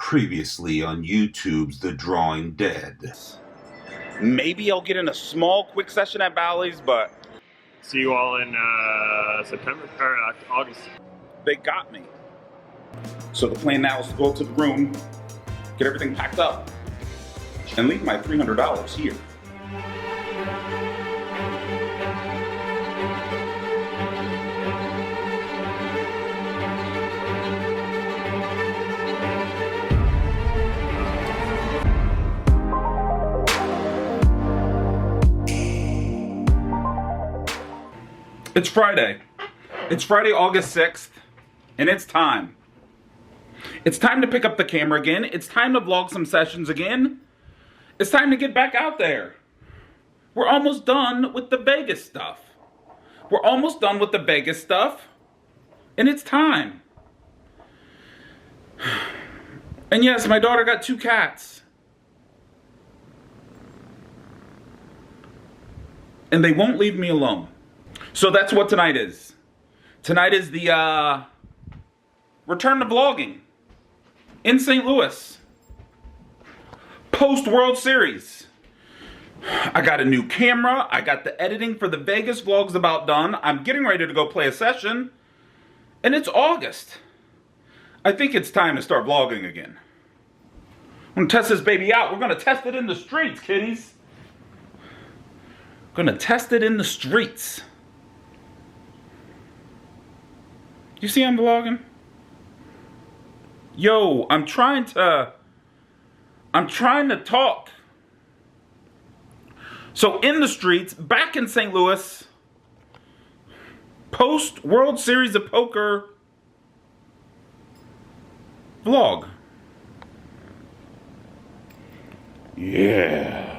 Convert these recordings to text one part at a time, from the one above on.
Previously on YouTube's The Drawing Dead. Maybe I'll get in a small, quick session at Bally's, but... See you all in September, or August. They got me. So the plan now is to go up to the room, get everything packed up, and leave my $300 here. It's Friday. It's Friday, August 6th, and it's time. It's time to pick up the camera again. It's time to vlog some sessions again. It's time to get back out there. We're almost done with the Vegas stuff. And it's time. And yes, my daughter got 2 cats. And they won't leave me alone. So that's what tonight is. Tonight is the return to vlogging in St. Louis. Post World Series. I got a new camera. I got the editing for the Vegas vlogs about done. I'm getting ready to go play a session. And it's August. I think it's time to start vlogging again. I'm gonna test this baby out. We're gonna test it in the streets, kiddies. Gonna test it in the streets. You see I'm vlogging? Yo, I'm trying to talk. So in the streets, back in St. Louis, post World Series of Poker vlog. Yeah.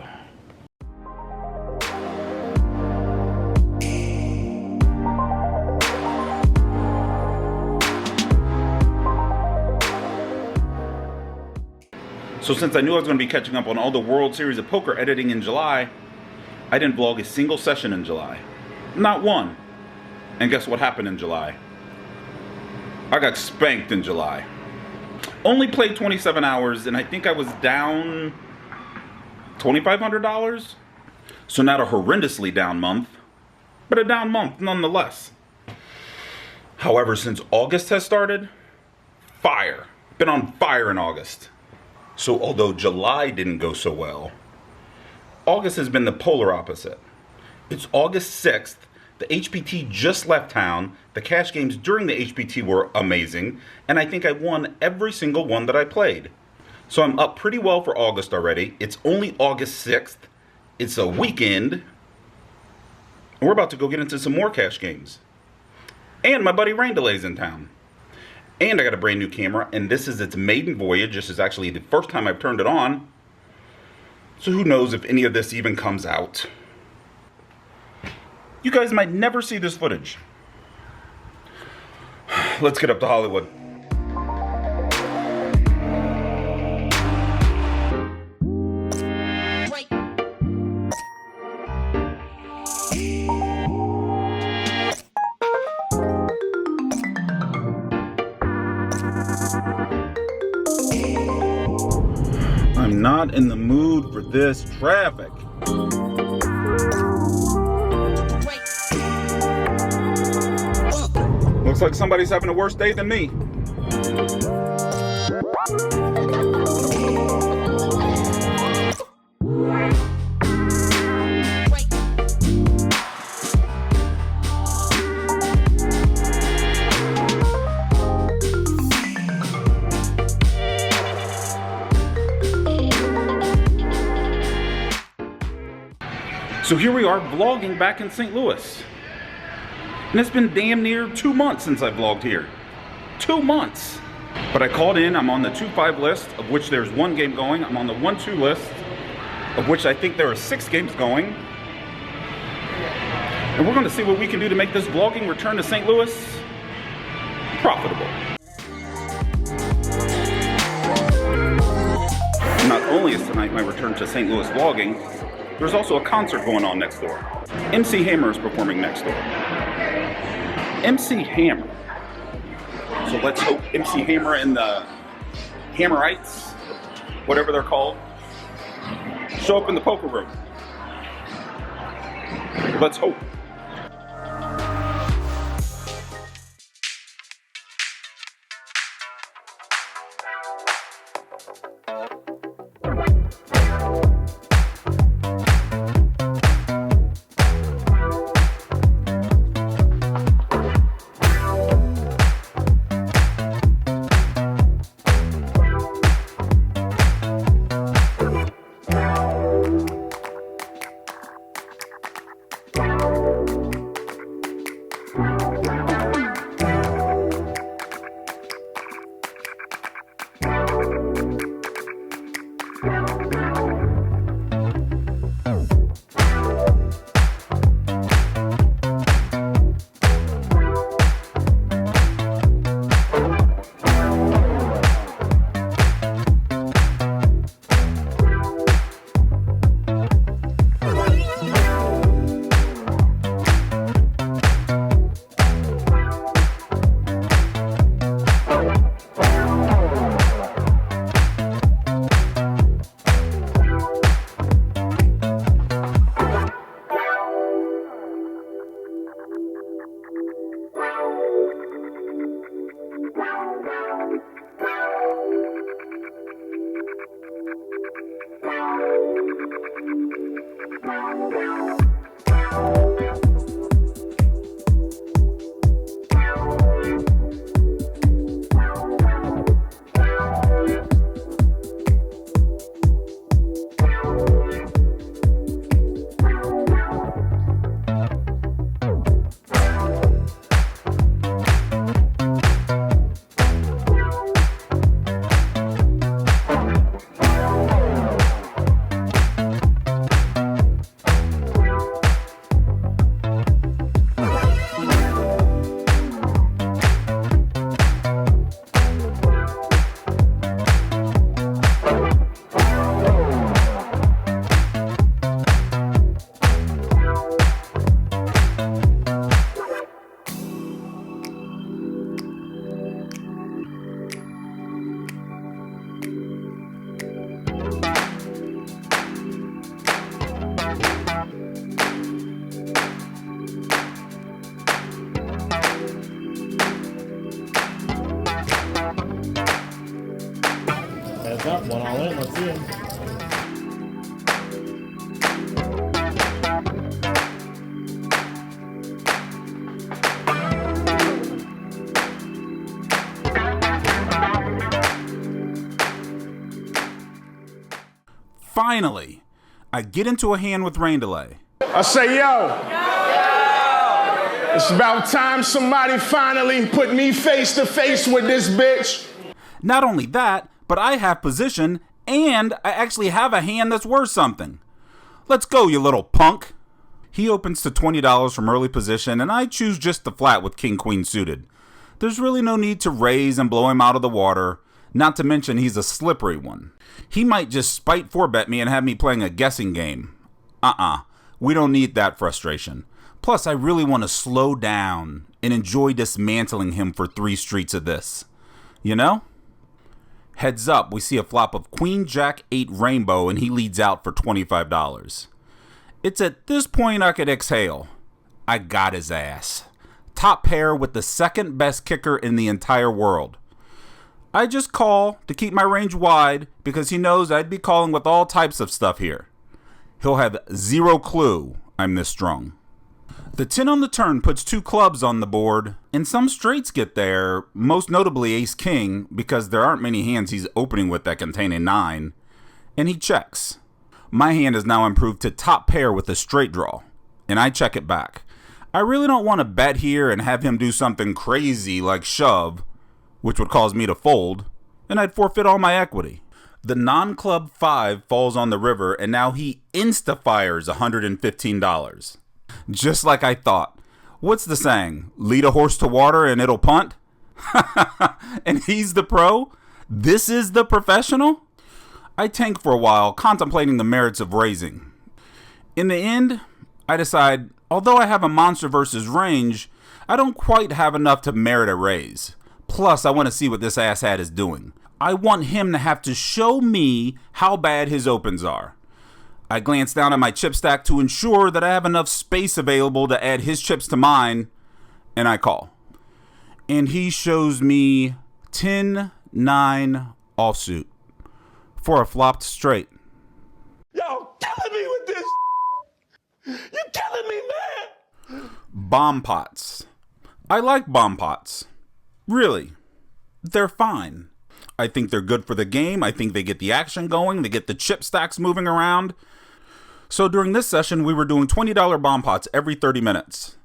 So since I knew I was going to be catching up on all the World Series of Poker editing in July, I didn't vlog a single session in July. Not one. And guess what happened in July? I got spanked in July. Only played 27 hours, and I think I was down $2,500. So not a horrendously down month, but a down month nonetheless. However, since August has started, fire. Been on fire in August. So although July didn't go so well, August has been the polar opposite. It's August 6th, the HPT just left town, the cash games during the HPT were amazing, and I think I won every single one that I played. So I'm up pretty well for August already. It's only August 6th, it's a weekend, and we're about to go get into some more cash games. And my buddy Rain Delay's in town. And I got a brand new camera, and this is its maiden voyage. This is actually the first time I've turned it on. So who knows if any of this even comes out. You guys might never see this footage. Let's get up to Hollywood. I'm not in the mood for this traffic. Looks like somebody's having a worse day than me. So here we are vlogging back in St. Louis. And it's been damn near 2 months since I vlogged here. 2 months. But I called in, I'm on the 2-5 list, of which there's 1 game going. I'm on the 1-2 list, of which I think there are 6 games going. And we're gonna see what we can do to make this vlogging return to St. Louis profitable. Not only is tonight my return to St. Louis vlogging, there's also a concert going on next door. MC Hammer is performing next door. MC Hammer. So let's hope MC Hammer and the hammerites, whatever they're called, show up in the poker room. Let's hope. Heads up, one all in, let's see him. Finally, I get into a hand with rain delay. I say, yo, it's about time somebody finally put me face to face with this bitch. Not only that, but I have position, and I actually have a hand that's worth something. Let's go, you little punk. He opens to $20 from early position, and I choose just the flat with king-queen suited. There's really no need to raise and blow him out of the water, not to mention he's a slippery one. He might just spite 4-bet me and have me playing a guessing game. We don't need that frustration. Plus, I really want to slow down and enjoy dismantling him for 3 streets of this. You know? Heads up, we see a flop of Queen Jack 8 Rainbow and he leads out for $25. It's at this point I could exhale. I got his ass. Top pair with the second best kicker in the entire world. I just call to keep my range wide because he knows I'd be calling with all types of stuff here. He'll have zero clue I'm this strong. The 10 on the turn puts 2 clubs on the board, and some straights get there, most notably ace-king, because there aren't many hands he's opening with that contain a 9, and he checks. My hand is now improved to top pair with a straight draw, and I check it back. I really don't want to bet here and have him do something crazy like shove, which would cause me to fold, and I'd forfeit all my equity. The non-club 5 falls on the river, and now he insta-fires $115. Just like I thought. What's the saying? Lead a horse to water and it'll punt? And he's the pro? This is the professional? I tank for a while, contemplating the merits of raising. In the end, I decide, although I have a monster versus range, I don't quite have enough to merit a raise. Plus, I want to see what this asshat is doing. I want him to have to show me how bad his opens are. I glance down at my chip stack to ensure that I have enough space available to add his chips to mine, and I call. And he shows me 10-9 offsuit for a flopped straight. Y'all killing me with this. You killing me, man. Bomb pots. I like bomb pots. Really. They're fine. I think they're good for the game. I think they get the action going. They get the chip stacks moving around. So during this session, we were doing $20 bomb pots every 30 minutes.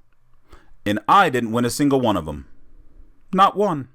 And I didn't win a single one of them. Not one.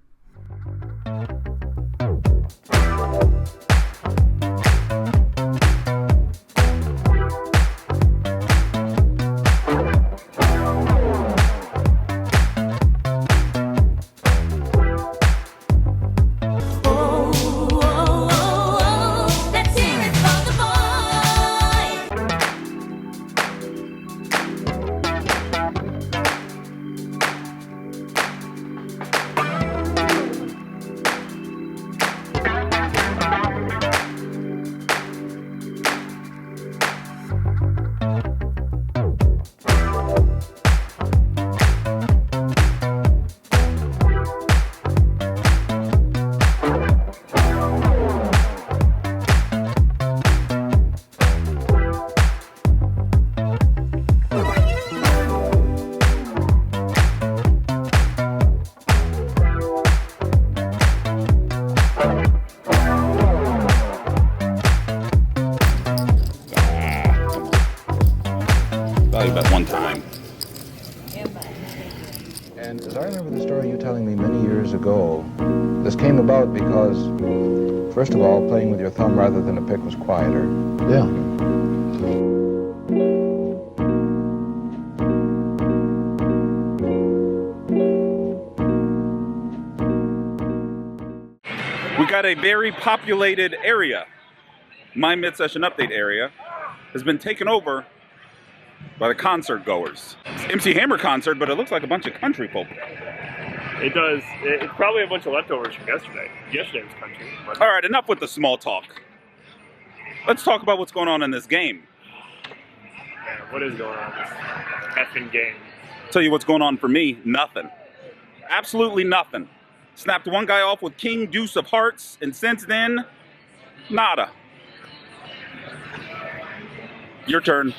That one time. And as I remember the story you telling me many years ago, this came about because, first of all, playing with your thumb rather than a pick was quieter. Yeah. We got a very populated area. My mid-session update area has been taken over by the concert goers. It's MC Hammer concert, but it looks like a bunch of country folk. It does. It's probably a bunch of leftovers from yesterday. Yesterday was country. But... All right, enough with the small talk. Let's talk about what's going on in this game. Man, what is going on in this effing game? Tell you what's going on for me, nothing. Absolutely nothing. Snapped one guy off with King Deuce of Hearts, and since then, nada. Your turn.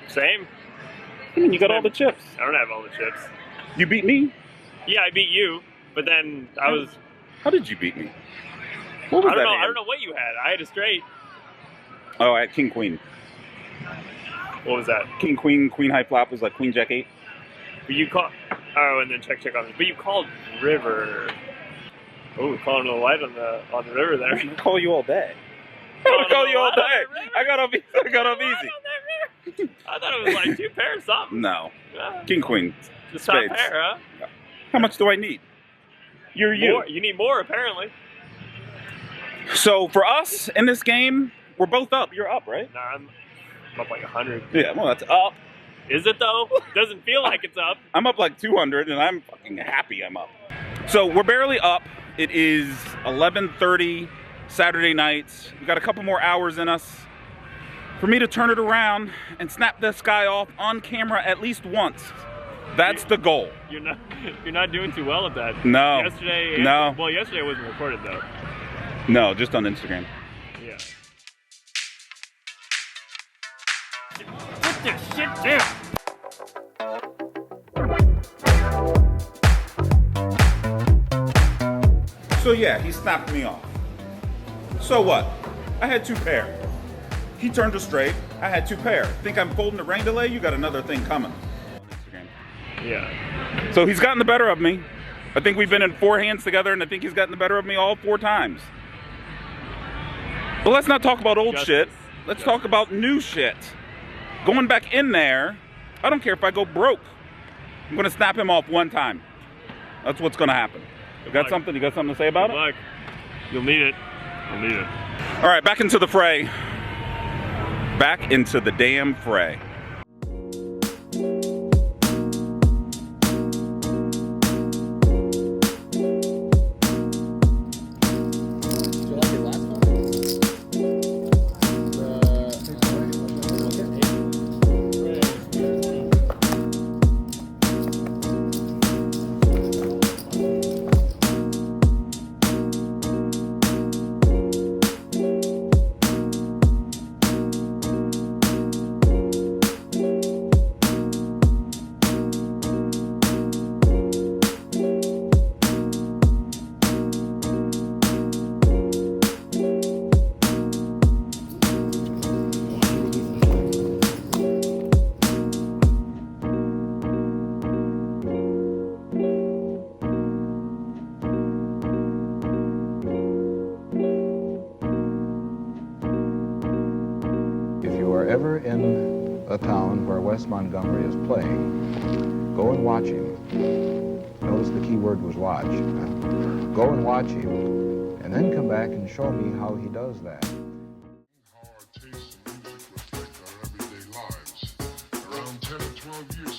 Same. I mean, you got all the chips. I don't have all the chips. You beat me? Yeah, I beat you, but then I was... How did you beat me? What was I don't that know. hand? I don't know what you had. I had a straight. Oh, I had King Queen. What was that? King Queen, Queen high flop was like Queen Jack 8. But you called... Oh, and then check on this. But you called river. Oh, calling a light on the river there. I call you all day. I call you all day. I got off easy. I thought it was like 2 pairs something. No. Yeah. King Queen. Just top Spades. pair, huh? How much do I need? You're you. More. You need more, apparently. So for us in this game, we're both up. You're up, right? Nah, I'm up like 100. Yeah, well, that's up. Is it though? Doesn't feel like it's up. I'm up like 200, and I'm fucking happy I'm up. So we're barely up. It is 11:30 Saturday night. We've got a couple more hours in us for me to turn it around and snap this guy off on camera at least once. That's the goal. You're not doing too well at that. No. Yesterday. No. Well, yesterday wasn't recorded though. No, just on Instagram. Yeah. Put this shit down. So yeah, he snapped me off. So what? I had 2 pair. He turned a straight. I had 2 pair. Think I'm folding the rain delay? You got another thing coming. Yeah. So he's gotten the better of me. I think we've been in 4 hands together, and I think he's gotten the better of me all 4 times. But let's not talk about old shit. Let's talk about new shit. Going back in there, I don't care if I go broke. I'm gonna snap him off 1 time. That's what's gonna happen. You got something to say about it? Good luck. You'll need it. You'll need it. All right, back into the fray. Back into the damn fray. ever in a town where Wes Montgomery is playing, go and watch him. Notice the key word was watch. Go and watch him, and then come back and show me how he does that. How our tastes in music reflect our everyday lives. Around 10 or 12 years